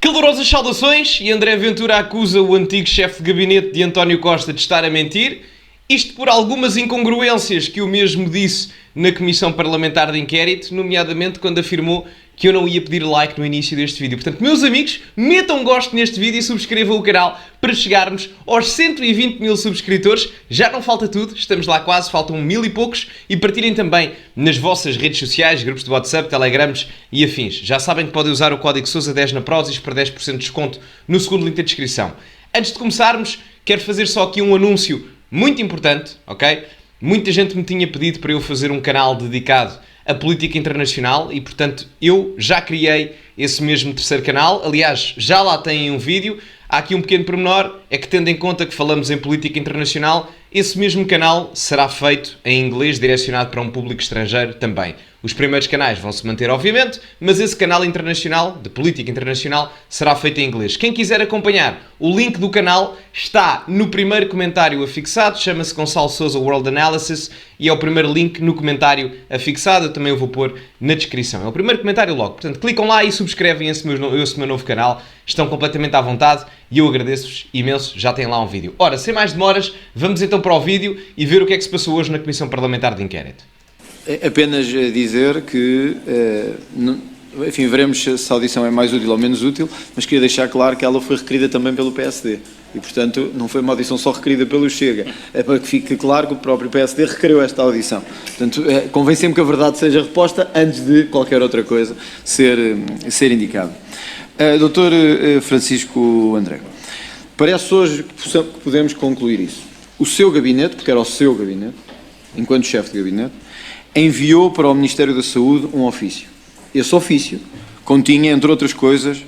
Calorosas saudações, e André Ventura acusa o antigo chefe de gabinete de António Costa de estar a mentir. Isto por algumas incongruências que o mesmo disse na Comissão Parlamentar de Inquérito, nomeadamente quando afirmou que eu não ia pedir like no início deste vídeo. Portanto, meus amigos, metam gosto neste vídeo e subscrevam o canal para chegarmos aos 120 mil subscritores. Já não falta tudo, estamos lá quase, faltam 1000 e poucos. E partilhem também nas vossas redes sociais, grupos de WhatsApp, Telegrams e afins. Já sabem que podem usar o código Sousa10 na Prozis para 10% de desconto no segundo link da descrição. Antes de começarmos, quero fazer só aqui um anúncio muito importante, ok? Muita gente me tinha pedido para eu fazer um canal dedicado a política internacional e, portanto, eu já criei esse mesmo terceiro canal. Aliás, já lá têm um vídeo. Há aqui um pequeno pormenor, é que tendo em conta que falamos em política internacional, esse mesmo canal será feito em inglês, direcionado para um público estrangeiro também. Os primeiros canais vão se manter, obviamente, mas esse canal internacional, de política internacional, será feito em inglês. Quem quiser acompanhar, o link do canal está no primeiro comentário afixado, chama-se Gonçalo Sousa World Analysis, e é o primeiro link no comentário afixado, eu também o vou pôr na descrição. É o primeiro comentário logo, portanto, clicam lá e subscrevem esse meu novo canal, estão completamente à vontade e eu agradeço-vos imenso, já têm lá um vídeo. Ora, sem mais demoras, vamos então para o vídeo e ver o que é que se passou hoje na Comissão Parlamentar de Inquérito. Apenas dizer que, enfim, veremos se a audição é mais útil ou menos útil, mas queria deixar claro que ela foi requerida também pelo PSD e, portanto, não foi uma audição só requerida pelo Chega, é para que fique claro que o próprio PSD requeriu esta audição. Portanto, convém sempre que a verdade seja reposta antes de qualquer outra coisa ser indicado. Dr. Francisco André, parece hoje que podemos concluir isso. O seu gabinete, porque era o seu gabinete, enquanto chefe de gabinete, enviou para o Ministério da Saúde um ofício. Esse ofício continha, entre outras coisas,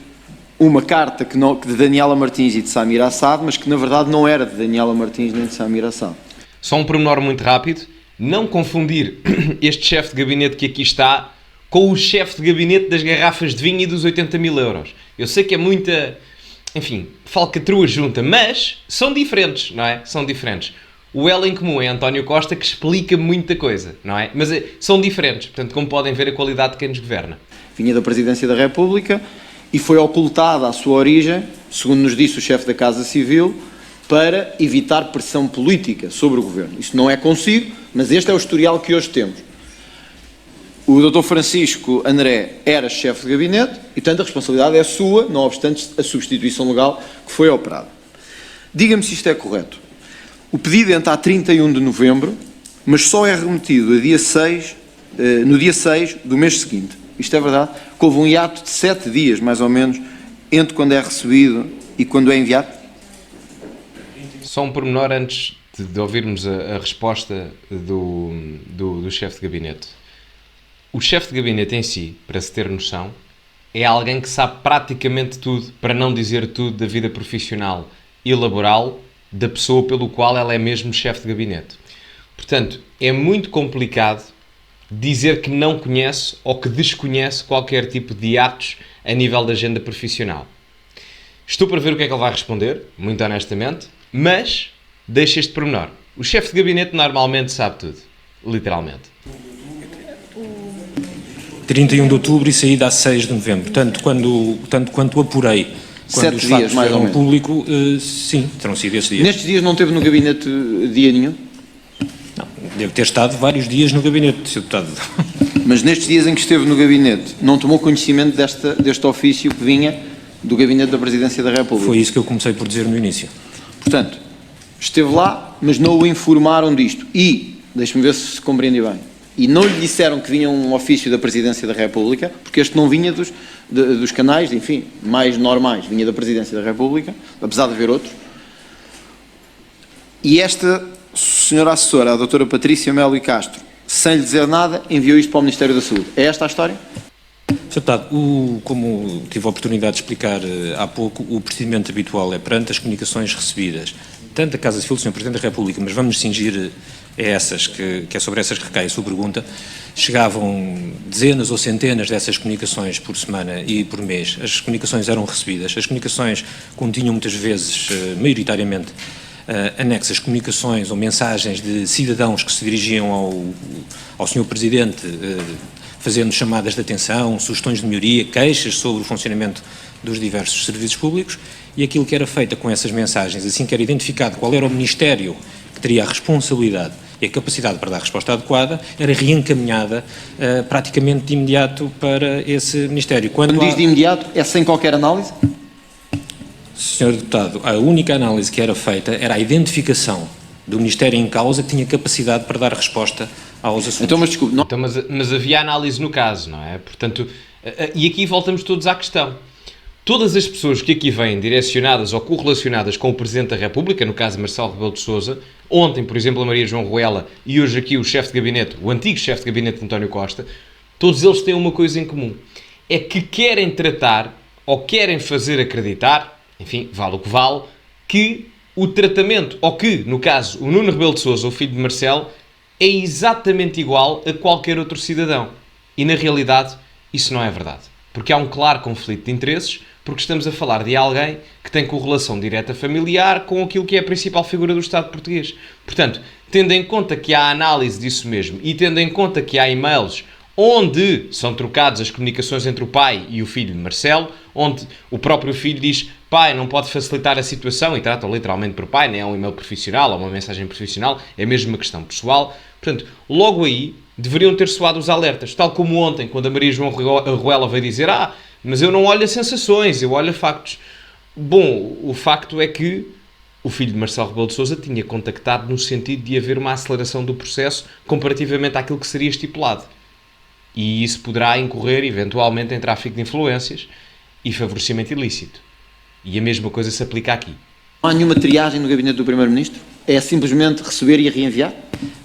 uma carta de Daniela Martins e de Samir Assad, mas que na verdade não era de Daniela Martins nem de Samir Assad. Só um pormenor muito rápido, não confundir este chefe de gabinete que aqui está com o chefe de gabinete das garrafas de vinho e dos 80 mil euros. Eu sei que é muita, enfim, falcatrua junta, mas são diferentes, não é? São diferentes. O elo em comum é António Costa, que explica muita coisa, não é? Mas são diferentes, portanto, como podem ver, a qualidade de quem nos governa. Vinha da Presidência da República e foi ocultada a sua origem, segundo nos disse o chefe da Casa Civil, para evitar pressão política sobre o governo. Isto não é consigo, mas este é o historial que hoje temos. O Dr. Francisco André era chefe de gabinete e, portanto, a responsabilidade é sua, não obstante a substituição legal que foi operada. Diga-me se isto é correto. O pedido entra a 31 de novembro, mas só é remetido no dia 6 do mês seguinte. Isto é verdade? Que houve um hiato de 7 dias, mais ou menos, entre quando é recebido e quando é enviado? Só um pormenor antes de ouvirmos a resposta do chefe de gabinete. O chefe de gabinete em si, para se ter noção, é alguém que sabe praticamente tudo, para não dizer tudo, da vida profissional e laboral da pessoa pelo qual ela é mesmo chefe de gabinete. Portanto, é muito complicado dizer que não conhece ou que desconhece qualquer tipo de atos a nível da agenda profissional. Estou para ver o que é que ele vai responder, muito honestamente, mas deixa este pormenor. O chefe de gabinete normalmente sabe tudo, literalmente. 31 de outubro e saída a 6 de novembro. Tanto quanto apurei, quando os fatos vieram ao público, sim, terão sido esses dias. Nestes dias não teve no gabinete dia nenhum? Não, deve ter estado vários dias no gabinete, Sr. Deputado. Mas nestes dias em que esteve no gabinete, não tomou conhecimento deste ofício que vinha do gabinete da Presidência da República? Foi isso que eu comecei por dizer no início. Portanto, esteve lá, mas não o informaram disto. E, deixe-me ver se compreendi bem, e não lhe disseram que vinha um ofício da Presidência da República, porque este não vinha dos canais, enfim, mais normais, vinha da Presidência da República, apesar de haver outros. E esta senhora assessora, a doutora Patrícia Melo e Castro, sem lhe dizer nada, enviou isto para o Ministério da Saúde. É esta a história? Sr. Deputado, como tive a oportunidade de explicar há pouco, o procedimento habitual é perante as comunicações recebidas, tanto da Casa Civil do Sr. Presidente da República, mas vamos cingir a essas, que é sobre essas que recai a sua pergunta. Chegavam dezenas ou centenas dessas comunicações por semana e por mês. As comunicações eram recebidas. As comunicações continham muitas vezes, maioritariamente, anexas comunicações ou mensagens de cidadãos que se dirigiam ao Sr. Presidente fazendo chamadas de atenção, sugestões de melhoria, queixas sobre o funcionamento dos diversos serviços públicos, e aquilo que era feito com essas mensagens, assim que era identificado qual era o Ministério que teria a responsabilidade e a capacidade para dar a resposta adequada, era reencaminhada praticamente de imediato para esse Ministério. Quando diz de imediato, é sem qualquer análise? Senhor Deputado, a única análise que era feita era a identificação do Ministério em causa que tinha capacidade para dar resposta aos assuntos. Então, mas desculpe... Então, mas havia análise no caso, não é? Portanto, e aqui voltamos todos à questão. Todas as pessoas que aqui vêm direcionadas ou correlacionadas com o Presidente da República, no caso Marcelo Rebelo de Sousa, ontem, por exemplo, a Maria João Ruela e hoje aqui o chefe de gabinete, o antigo chefe de gabinete de António Costa, todos eles têm uma coisa em comum. É que querem tratar ou querem fazer acreditar, enfim, vale o que vale, que o tratamento, ou que, no caso, o Nuno Rebelo de Sousa, o filho de Marcelo, é exatamente igual a qualquer outro cidadão. E, na realidade, isso não é verdade. Porque há um claro conflito de interesses, porque estamos a falar de alguém que tem correlação direta familiar com aquilo que é a principal figura do Estado português. Portanto, tendo em conta que há análise disso mesmo e tendo em conta que há e-mails onde são trocadas as comunicações entre o pai e o filho de Marcelo, onde o próprio filho diz pai, não pode facilitar a situação, e trata literalmente por pai, nem é um e-mail profissional ou uma mensagem profissional, é mesmo uma questão pessoal. Portanto, logo aí deveriam ter soado os alertas, tal como ontem, quando a Maria João Ruela veio dizer mas eu não olho a sensações, eu olho a factos. Bom, o facto é que o filho de Marcelo Rebelo de Sousa tinha contactado no sentido de haver uma aceleração do processo comparativamente àquilo que seria estipulado. E isso poderá incorrer, eventualmente, em tráfico de influências e favorecimento ilícito. E a mesma coisa se aplica aqui. Não há nenhuma triagem no gabinete do Primeiro-Ministro? É simplesmente receber e reenviar?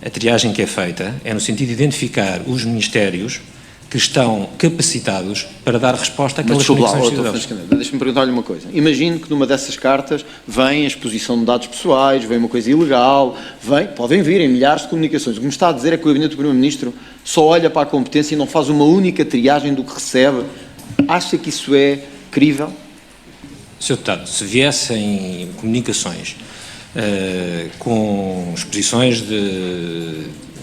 A triagem que é feita é no sentido de identificar os ministérios que estão capacitados para dar resposta àquelas condições cidadãs. Deixa-me perguntar-lhe uma coisa. Imagino que numa dessas cartas vem a exposição de dados pessoais, vem uma coisa ilegal, podem vir em milhares de comunicações. O que me está a dizer é que o gabinete do Primeiro-Ministro só olha para a competência e não faz uma única triagem do que recebe. Acha que isso é crível? Sr. Deputado, se viessem comunicações com exposições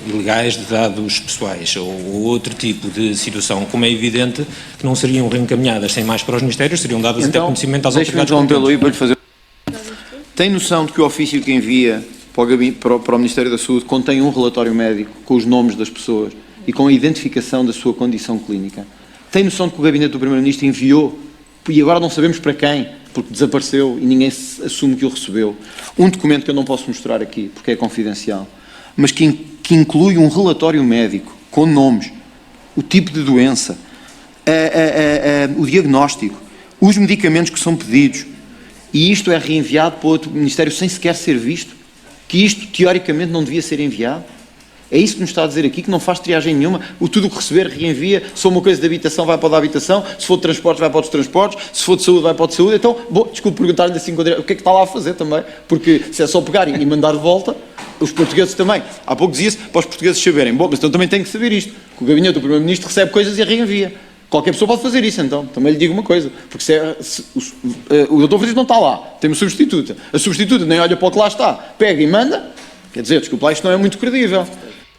ilegais de dados pessoais ou outro tipo de situação, como é evidente que não seriam reencaminhadas sem mais para os ministérios, seriam dadas até conhecimento às autoridades competentes. Tem noção de que o ofício que envia para o Ministério da Saúde contém um relatório médico com os nomes das pessoas e com a identificação da sua condição clínica? Tem noção de que o gabinete do Primeiro-Ministro enviou, e agora não sabemos para quem, porque desapareceu e ninguém assume que o recebeu, um documento que eu não posso mostrar aqui, porque é confidencial, mas que inclui um relatório médico com nomes, o tipo de doença, o diagnóstico, os medicamentos que são pedidos, e isto é reenviado para outro Ministério sem sequer ser visto, que isto teoricamente não devia ser enviado? É isso que nos está a dizer aqui, que não faz triagem nenhuma, tudo o que receber reenvia, se for uma coisa de habitação vai para o da habitação, se for de transportes vai para os transportes, se for de saúde vai para o de saúde. Então, desculpe perguntar-lhe assim, o que é que está lá a fazer também? Porque se é só pegar e mandar de volta, os portugueses também, há pouco dizia-se para os portugueses saberem, mas então também tem que saber isto, que o gabinete do Primeiro-Ministro recebe coisas e reenvia. Qualquer pessoa pode fazer isso, então. Também lhe digo uma coisa, porque o Dr. Francisco não está lá, tem uma substituta. A substituta nem olha para o que lá está, pega e manda. Quer dizer, desculpe lá, isto não é muito credível.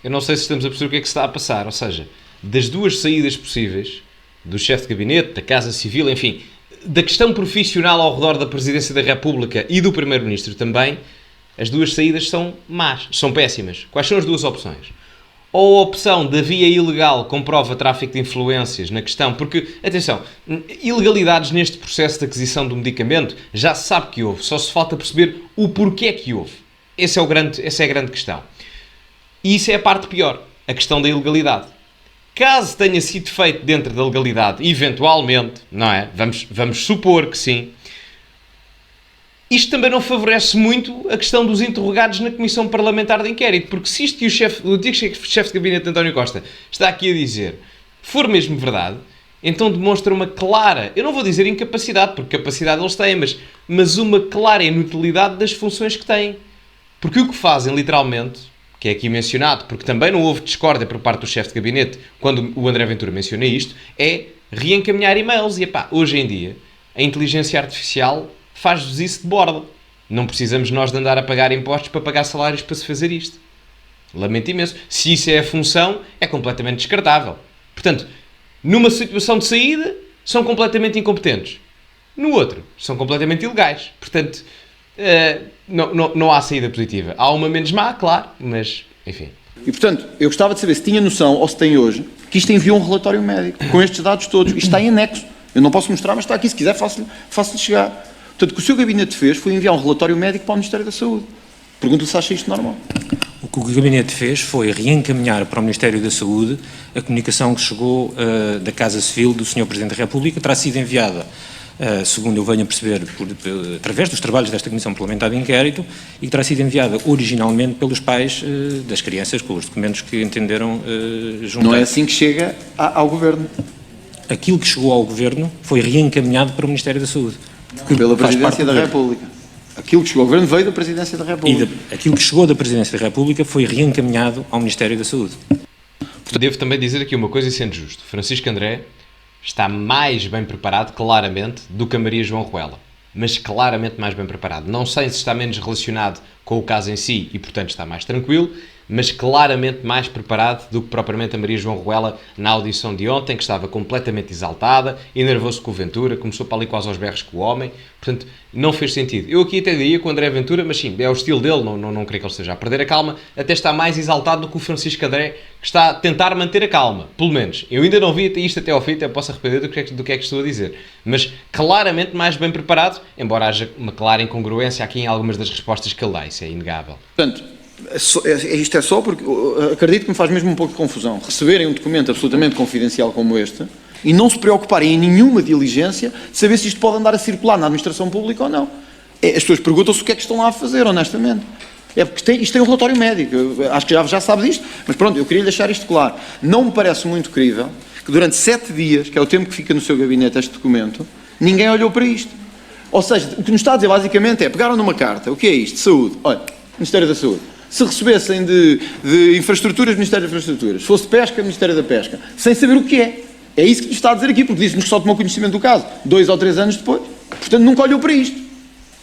Eu não sei se estamos a perceber o que é que se está a passar. Ou seja, das duas saídas possíveis, do chefe de gabinete, da Casa Civil, enfim, da questão profissional ao redor da Presidência da República e do Primeiro-Ministro também, as duas saídas são más, são péssimas. Quais são as duas opções? Ou a opção da via ilegal comprova tráfico de influências na questão, porque, atenção, ilegalidades neste processo de aquisição do medicamento já se sabe que houve, só se falta perceber o porquê que houve. Essa é a grande questão. E isso é a parte pior, a questão da ilegalidade. Caso tenha sido feito dentro da legalidade, eventualmente, não é? Vamos supor que sim. Isto também não favorece muito a questão dos interrogados na Comissão Parlamentar de Inquérito, porque se isto que o antigo chefe de gabinete de António Costa está aqui a dizer for mesmo verdade, então demonstra uma clara, eu não vou dizer incapacidade, porque capacidade eles têm, mas uma clara inutilidade das funções que têm. Porque o que fazem, literalmente, que é aqui mencionado, porque também não houve discórdia por parte do chefe de gabinete quando o André Ventura menciona isto, é reencaminhar e-mails. E hoje em dia, a inteligência artificial faz-vos isso de borda. Não precisamos nós de andar a pagar impostos para pagar salários para se fazer isto. Lamento imenso. Se isso é a função, é completamente descartável. Portanto, numa situação de saída, são completamente incompetentes. No outro, são completamente ilegais. Portanto, não há saída positiva. Há uma menos má, claro, mas, enfim. E, portanto, eu gostava de saber se tinha noção, ou se tem hoje, que isto enviou um relatório médico, com estes dados todos. Isto está em anexo. Eu não posso mostrar, mas está aqui. Se quiser, faço-lhe chegar. Portanto, o que o seu gabinete fez foi enviar um relatório médico para o Ministério da Saúde. Pergunto-lhe se acha isto normal. O que o Gabinete fez foi reencaminhar para o Ministério da Saúde a comunicação que chegou da Casa Civil do Sr. Presidente da República, terá sido enviada, segundo eu venho a perceber, através dos trabalhos desta Comissão Parlamentar de Inquérito, e que terá sido enviada originalmente pelos pais das crianças, com os documentos que entenderam juntar. Não é assim que chega ao Governo. Aquilo que chegou ao Governo foi reencaminhado para o Ministério da Saúde. Pela Presidência da República. Aquilo que chegou ao Governo veio da Presidência da República. Aquilo que chegou da Presidência da República foi reencaminhado ao Ministério da Saúde. Devo também dizer aqui uma coisa e sendo justo. Francisco André está mais bem preparado, claramente, do que a Maria João Ruela. Mas claramente mais bem preparado. Não sei se está menos relacionado com o caso em si e, portanto, está mais tranquilo, mas claramente mais preparado do que propriamente a Maria João Ruela na audição de ontem, que estava completamente exaltada, enervou-se com o Ventura, começou para ali quase aos berros com o homem, portanto, não fez sentido. Eu aqui até diria com o André Ventura, mas sim, é o estilo dele, não creio que ele esteja a perder a calma, até está mais exaltado do que o Francisco André, que está a tentar manter a calma, pelo menos. Eu ainda não vi isto até ao fim, até posso arrepender do que é que estou a dizer, mas claramente mais bem preparado, embora haja uma clara incongruência aqui em algumas das respostas que ele dá, isso é inegável. Portanto, isto é só porque acredito que me faz mesmo um pouco de confusão receberem um documento absolutamente confidencial como este e não se preocuparem em nenhuma diligência de saber se isto pode andar a circular na administração pública ou não. As pessoas perguntam-se o que é que estão lá a fazer, honestamente. É porque isto tem um relatório médico, eu acho que já sabe disto, mas pronto, eu queria deixar isto claro. Não me parece muito crível que durante 7 dias, que é o tempo que fica no seu gabinete este documento, ninguém olhou para isto. Ou seja, o que nos está a dizer basicamente é, pegaram numa carta, o que é isto? Saúde, olha, Ministério da Saúde. Se recebessem de infraestruturas, Ministério das Infraestruturas. Se fosse de pesca, Ministério da Pesca. Sem saber o que é. É isso que nos está a dizer aqui, porque disse-nos que só tomou conhecimento do caso 2 ou 3 anos depois. Portanto, nunca olhou para isto.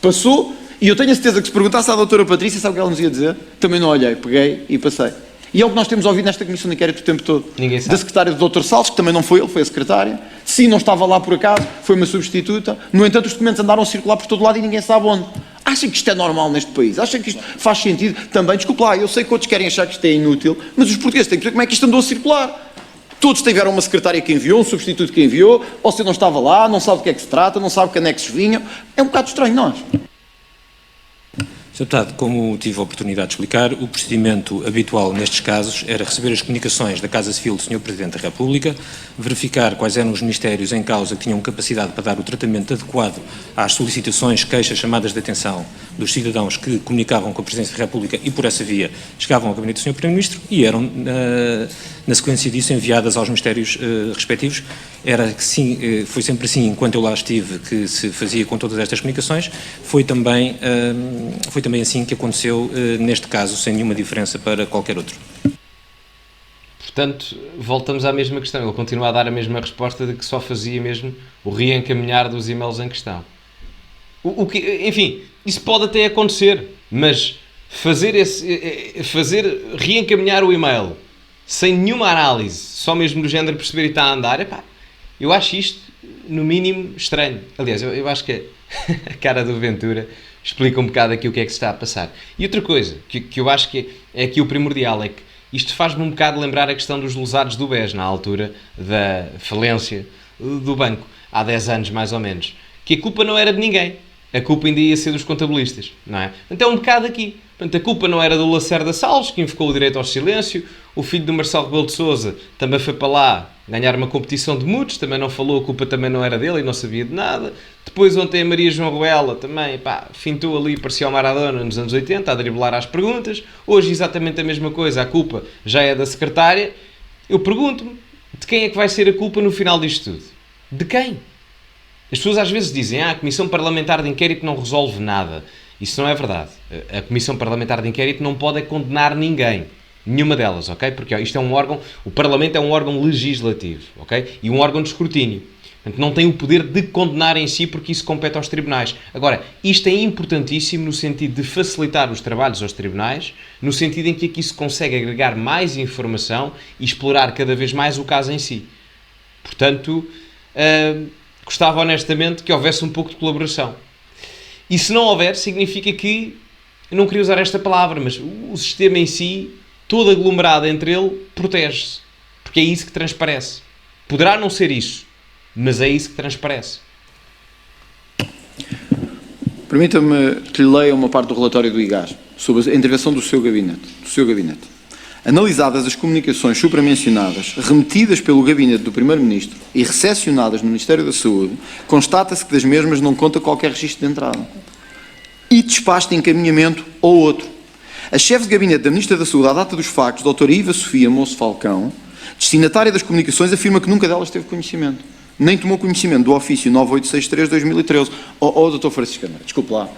Passou, e eu tenho a certeza que se perguntasse à doutora Patrícia, sabe o que ela nos ia dizer? Também não olhei, peguei e passei. E é o que nós temos ouvido nesta Comissão de Inquérito o tempo todo. Ninguém sabe. Da secretária do Dr. Salles, que também não foi ele, foi a secretária. Sim, não estava lá por acaso, foi uma substituta. No entanto, os documentos andaram a circular por todo lado e ninguém sabe onde. Acham que isto é normal neste país? Acham que isto faz sentido? Também, desculpe lá, eu sei que outros querem achar que isto é inútil, mas os portugueses têm que ver como é que isto andou a circular. Todos tiveram uma secretária que enviou, um substituto que enviou, ou se não estava lá, não sabe do que é que se trata, não sabe que anexos vinham. É um bocado estranho, nós. Sr. Deputado, como tive a oportunidade de explicar, o procedimento habitual nestes casos era receber as comunicações da Casa Civil do Sr. Presidente da República, verificar quais eram os ministérios em causa que tinham capacidade para dar o tratamento adequado às solicitações, queixas, chamadas de atenção dos cidadãos que comunicavam com a Presidência da República e, por essa via, chegavam ao Gabinete do Sr. Primeiro-Ministro e eram, na sequência disso, enviadas aos ministérios respectivos. Era que sim, foi sempre assim, enquanto eu lá estive, que se fazia com todas estas comunicações. Foi também assim que aconteceu neste caso, sem nenhuma diferença para qualquer outro. Portanto, voltamos à mesma questão. Ele continua a dar a mesma resposta de que só fazia mesmo o reencaminhar dos e-mails em questão. Enfim, isso pode até acontecer, mas fazer reencaminhar o e-mail sem nenhuma análise, só mesmo do género perceber e está a andar, epá, eu acho isto, no mínimo, estranho. Aliás, eu acho que a cara do Ventura explica um bocado aqui o que é que se está a passar. E outra coisa, que eu acho que é aqui o primordial, é que isto faz-me um bocado lembrar a questão dos lesados do BES, na altura da falência do banco, há 10 anos mais ou menos, que a culpa não era de ninguém, a culpa ainda ia ser dos contabilistas, não é? Então é um bocado aqui. Portanto, a culpa não era do Lacerda Salles, que invocou o direito ao silêncio, o filho do Marcelo Rebelo de Sousa também foi para lá ganhar uma competição de mudos, também não falou, a culpa também não era dele e não sabia de nada. Depois ontem a Maria João Ruela também, fintou ali, parecia o Maradona nos anos 80, a driblar às perguntas. Hoje exatamente a mesma coisa, a culpa já é da secretária. Eu pergunto-me, de quem é que vai ser a culpa no final disto tudo? De quem? As pessoas às vezes dizem, a Comissão Parlamentar de Inquérito não resolve nada. Isso não é verdade. A Comissão Parlamentar de Inquérito não pode condenar ninguém. Nenhuma delas, ok? Porque isto é um órgão, o Parlamento é um órgão legislativo, ok? E um órgão de escrutínio. Portanto, não tem o poder de condenar em si, porque isso compete aos tribunais. Agora, isto é importantíssimo no sentido de facilitar os trabalhos aos tribunais, no sentido em que aqui se consegue agregar mais informação e explorar cada vez mais o caso em si. Portanto, gostava honestamente que houvesse um pouco de colaboração. E se não houver, significa que, eu não queria usar esta palavra, mas o sistema em si, todo aglomerado entre ele, protege-se. Porque é isso que transparece. Poderá não ser isso, mas é isso que transparece. Permita-me que lhe leia uma parte do relatório do IGAS sobre a intervenção do seu gabinete. Analisadas as comunicações supramencionadas, remetidas pelo gabinete do Primeiro-Ministro e recepcionadas no Ministério da Saúde, constata-se que das mesmas não conta qualquer registro de entrada. E despacho de encaminhamento ou outro. A chefe de gabinete da Ministra da Saúde, à data dos factos, doutora Iva Sofia Moço Falcão, destinatária das comunicações, afirma que nunca delas teve conhecimento. Nem tomou conhecimento do ofício 9863-2013. Doutor Francisco Câmara, desculpe lá.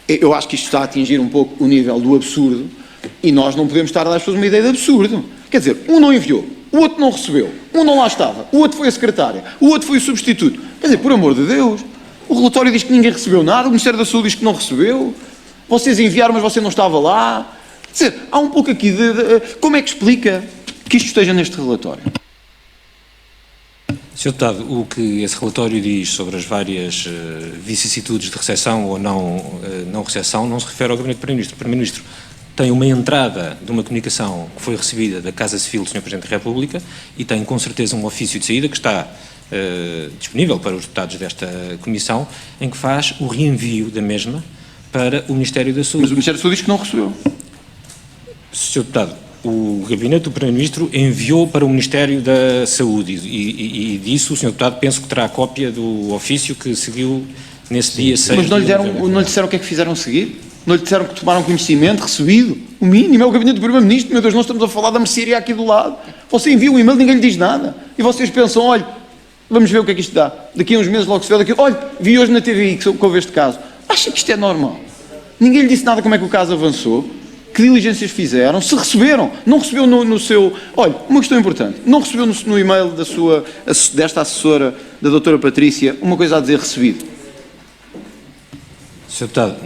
Eu acho que isto está a atingir um pouco o nível do absurdo e nós não podemos estar a dar às pessoas uma ideia de absurdo. Quer dizer, um não enviou, o outro não recebeu, um não lá estava, o outro foi a secretária, o outro foi o substituto. Quer dizer, por amor de Deus, o relatório diz que ninguém recebeu nada, o Ministério da Saúde diz que não recebeu, vocês enviaram, mas você não estava lá. Quer dizer, há um pouco aqui como é que explica que isto esteja neste relatório? Sr. Deputado, o que esse relatório diz sobre as várias vicissitudes de recepção ou não recepção não se refere ao Gabinete do Primeiro-Ministro. O Primeiro-Ministro tem uma entrada de uma comunicação que foi recebida da Casa Civil do Sr. Presidente da República e tem com certeza um ofício de saída que está disponível para os deputados desta comissão, em que faz o reenvio da mesma para o Ministério da Saúde. Mas o Ministério da Saúde diz que não recebeu. Sr. Deputado, o Gabinete do Primeiro-Ministro enviou para o Ministério da Saúde e disso o Sr. Deputado penso que terá a cópia do ofício que seguiu nesse dia 6 Mas não lhe disseram o que é que fizeram a seguir? Não lhe disseram que tomaram conhecimento, recebido? O mínimo é o Gabinete do Primeiro-Ministro. Meu Deus, nós estamos a falar da mercearia aqui do lado. Você envia um e-mail, ninguém lhe diz nada. E vocês pensam, olha, vamos ver o que é que isto dá. Daqui a uns meses logo se vê, olha, vi hoje na TVI que houve este caso. Acha que isto é normal? Ninguém lhe disse nada como é que o caso avançou. Que diligências fizeram? Se receberam? Não recebeu no seu... Olha, uma questão importante. Não recebeu no e-mail desta assessora, da doutora Patrícia, uma coisa a dizer recebido? Sr. Deputado,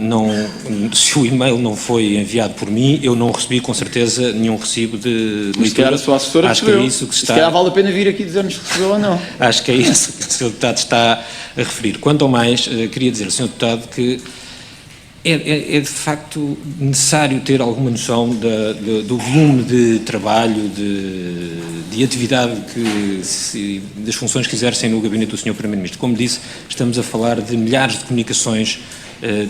se o e-mail não foi enviado por mim, eu não recebi com certeza nenhum recibo de leitura. Se calhar a sua assessora acho recebeu. Que é isso que se está... Se calhar vale a pena vir aqui dizer-nos se recebeu ou não. Acho que é isso que o Sr. Deputado está a referir. Quanto ao mais, queria dizer ao Sr. Deputado que é de facto necessário ter alguma noção do volume de trabalho, de atividade das funções que exercem no gabinete do Sr. Primeiro-Ministro. Como disse, estamos a falar de milhares de comunicações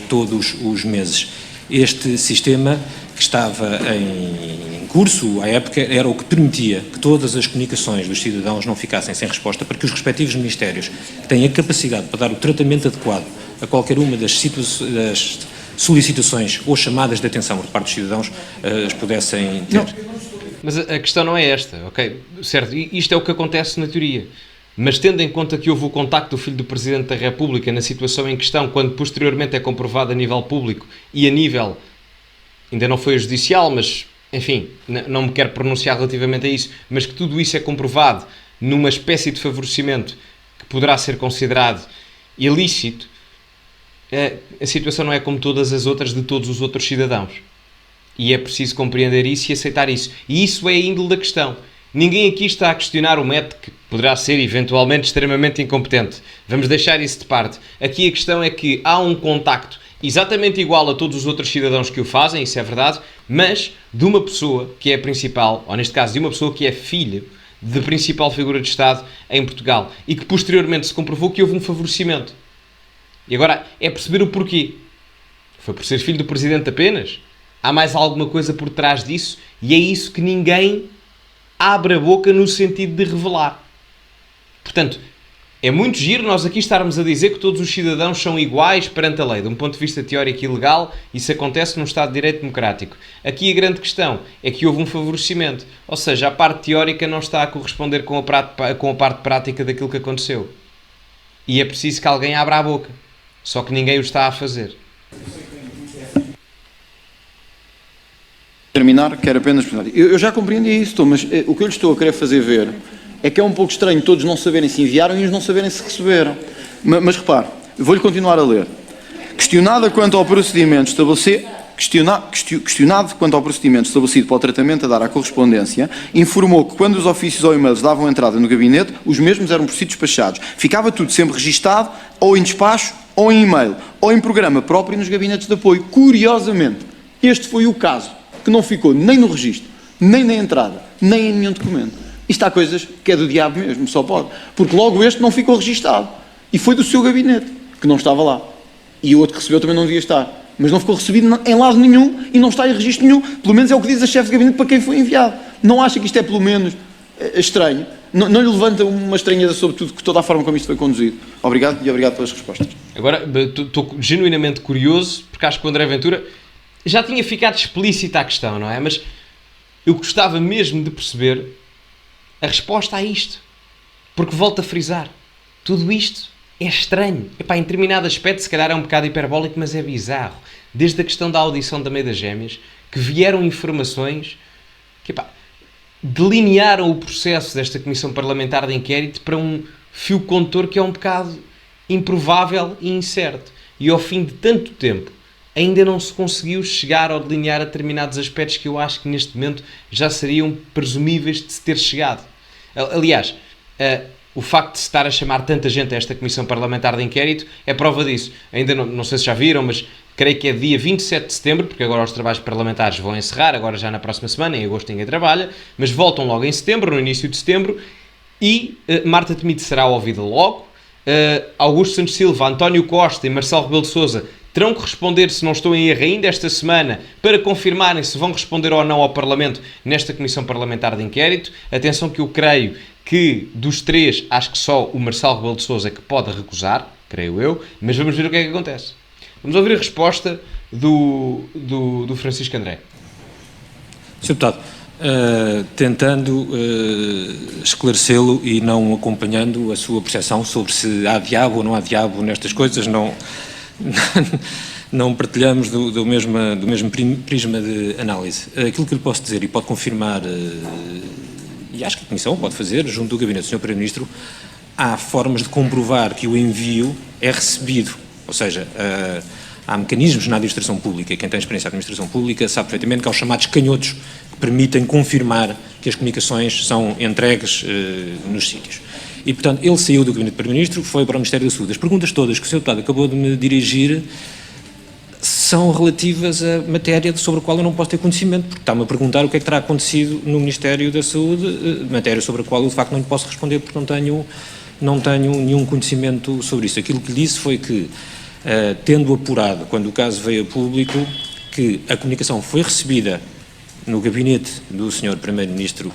todos os meses. Este sistema que estava em curso à época era o que permitia que todas as comunicações dos cidadãos não ficassem sem resposta, para que os respectivos ministérios, que têm a capacidade para dar o tratamento adequado a qualquer uma das solicitações ou chamadas de atenção por parte dos cidadãos, as pudessem ter. Não. Mas a questão não é esta, ok? Certo, isto é o que acontece na teoria. Mas tendo em conta que houve o contacto do filho do Presidente da República na situação em questão, quando posteriormente é comprovado a nível público e a nível, ainda não foi judicial, mas, enfim, não me quero pronunciar relativamente a isso, mas que tudo isso é comprovado numa espécie de favorecimento que poderá ser considerado ilícito, a situação não é como todas as outras de todos os outros cidadãos. E é preciso compreender isso e aceitar isso. E isso é a índole da questão. Ninguém aqui está a questionar o método, que poderá ser eventualmente extremamente incompetente. Vamos deixar isso de parte. Aqui a questão é que há um contacto exatamente igual a todos os outros cidadãos que o fazem, isso é verdade, mas de uma pessoa que é a principal, ou neste caso de uma pessoa que é filha de principal figura de Estado em Portugal e que posteriormente se comprovou que houve um favorecimento. E agora é perceber o porquê. Foi por ser filho do Presidente apenas? Há mais alguma coisa por trás disso? E é isso que ninguém abre a boca no sentido de revelar. Portanto, é muito giro nós aqui estarmos a dizer que todos os cidadãos são iguais perante a lei. De um ponto de vista teórico e legal, isso acontece num Estado de Direito Democrático. Aqui a grande questão é que houve um favorecimento. Ou seja, a parte teórica não está a corresponder com a parte prática daquilo que aconteceu. E é preciso que alguém abra a boca. Só que ninguém o está a fazer. Terminar, quero apenas... Eu já compreendi isso, mas o que eu lhe estou a querer fazer ver É que é um pouco estranho todos não saberem se enviaram e uns não saberem se receberam. Mas repare, vou-lhe continuar a ler. Questionado quanto ao procedimento estabelecido para o tratamento a dar à correspondência, informou que quando os ofícios ou e-mails davam entrada no gabinete, os mesmos eram por si despachados. Ficava tudo sempre registado, ou em despacho, ou em e-mail, ou em programa próprio nos gabinetes de apoio. Curiosamente, este foi o caso que não ficou nem no registro, nem na entrada, nem em nenhum documento. Isto há coisas que é do diabo mesmo, só pode. Porque logo este não ficou registado. E foi do seu gabinete, que não estava lá. E o outro que recebeu também não devia estar. Mas não ficou recebido em lado nenhum e não está em registro nenhum. Pelo menos é o que diz a chefe de gabinete para quem foi enviado. Não acha que isto é pelo menos estranho? Não lhe levanta uma estranheza sobre tudo, toda a forma como isto foi conduzido? Obrigado e obrigado pelas respostas. Agora, estou genuinamente curioso, porque acho que o André Ventura já tinha ficado explícita a questão, não é? Mas eu gostava mesmo de perceber a resposta a isto. Porque volto a frisar, tudo isto é estranho. Epá, em determinado aspecto, se calhar é um bocado hiperbólico, mas é bizarro. Desde a questão da audição da Meia das Gêmeas, que vieram informações que, epá, delinearam o processo desta Comissão Parlamentar de Inquérito para um fio condutor que é um bocado improvável e incerto. E ao fim de tanto tempo, ainda não se conseguiu chegar ou delinear a determinados aspectos que eu acho que neste momento já seriam presumíveis de se ter chegado. Aliás, o facto de se estar a chamar tanta gente a esta Comissão Parlamentar de Inquérito é prova disso. Ainda não sei se já viram, mas creio que é dia 27 de setembro, porque agora os trabalhos parlamentares vão encerrar, agora já na próxima semana, em agosto ninguém trabalha, mas voltam logo em setembro, no início de setembro, e Marta Temido será ouvida logo. Augusto Santos Silva, António Costa e Marcelo Rebelo de Sousa terão que responder, se não estou em erro, ainda esta semana, para confirmarem se vão responder ou não ao Parlamento nesta Comissão Parlamentar de Inquérito. Atenção que eu creio que dos três, acho que só o Marcelo Rebelo de Sousa é que pode recusar, creio eu, mas vamos ver o que é que acontece. Vamos ouvir a resposta do Francisco André. Sr. Deputado, tentando esclarecê-lo e não acompanhando a sua percepção sobre se há diabo ou não há diabo nestas coisas, não partilhamos do mesmo prisma de análise. Aquilo que lhe posso dizer, e pode confirmar, e acho que a Comissão pode fazer, junto do Gabinete do Sr. Primeiro-Ministro, há formas de comprovar que o envio é recebido. Ou seja, há mecanismos na administração pública, quem tem experiência na administração pública sabe perfeitamente que há os chamados canhotos que permitem confirmar que as comunicações são entregues nos sítios. E, portanto, ele saiu do Gabinete do Primeiro-Ministro, foi para o Ministério da Saúde. As perguntas todas que o Sr. Deputado acabou de me dirigir são relativas a matéria sobre a qual eu não posso ter conhecimento, porque está-me a perguntar o que é que terá acontecido no Ministério da Saúde, matéria sobre a qual eu, de facto, não lhe posso responder, porque não tenho nenhum conhecimento sobre isso. Aquilo que lhe disse foi que, tendo apurado, quando o caso veio a público, que a comunicação foi recebida no gabinete do Sr. Primeiro-Ministro,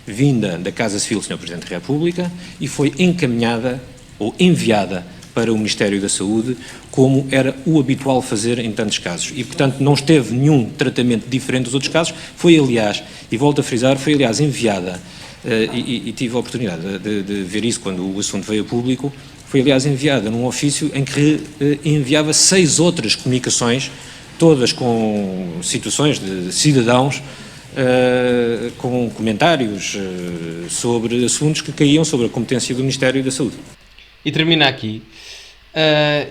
vinda da Casa Civil do Sr. Presidente da República, e foi encaminhada ou enviada para o Ministério da Saúde, como era o habitual fazer em tantos casos. E, portanto, não esteve nenhum tratamento diferente dos outros casos. Foi, aliás, e volto a frisar, foi, aliás, enviada, e tive a oportunidade de ver isso quando o assunto veio a público, foi, aliás, enviada num ofício em que enviava 6 outras comunicações, todas com situações de cidadãos, com comentários sobre assuntos que caíam sobre a competência do Ministério da Saúde. E termina aqui.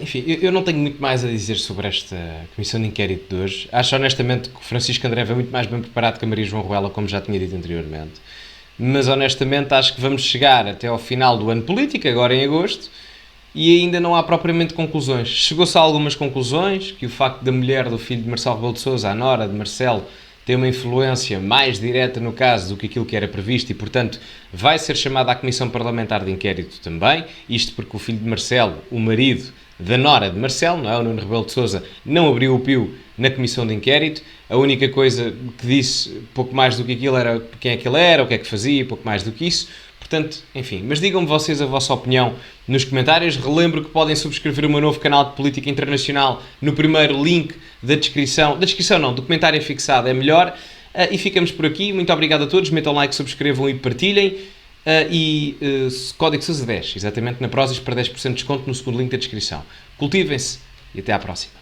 Enfim, eu não tenho muito mais a dizer sobre esta Comissão de Inquérito de hoje. Acho honestamente que o Francisco André veio muito mais bem preparado que a Maria João Ruela, como já tinha dito anteriormente. Mas honestamente acho que vamos chegar até ao final do ano político, agora em agosto, e ainda não há propriamente conclusões. Chegou-se a algumas conclusões, que o facto da mulher do filho de Marcelo Rebelo de Sousa, a nora de Marcelo, tem uma influência mais direta no caso do que aquilo que era previsto e, portanto, vai ser chamada à Comissão Parlamentar de Inquérito também, isto porque o filho de Marcelo, o marido da nora de Marcelo, não é? O Nuno Rebelo de Sousa, não abriu o pio na Comissão de Inquérito. A única coisa que disse, pouco mais do que aquilo, era quem é que ele era, o que é que fazia, pouco mais do que isso. Portanto, enfim, mas digam-me vocês a vossa opinião nos comentários. Relembro que podem subscrever o meu novo canal de Política Internacional no primeiro link da descrição. Da descrição não, do comentário fixado é melhor. E ficamos por aqui. Muito obrigado a todos. Metam like, subscrevam e partilhem. Código SUSA 10, exatamente na Prozis, para 10% de desconto no segundo link da descrição. Cultivem-se e até à próxima.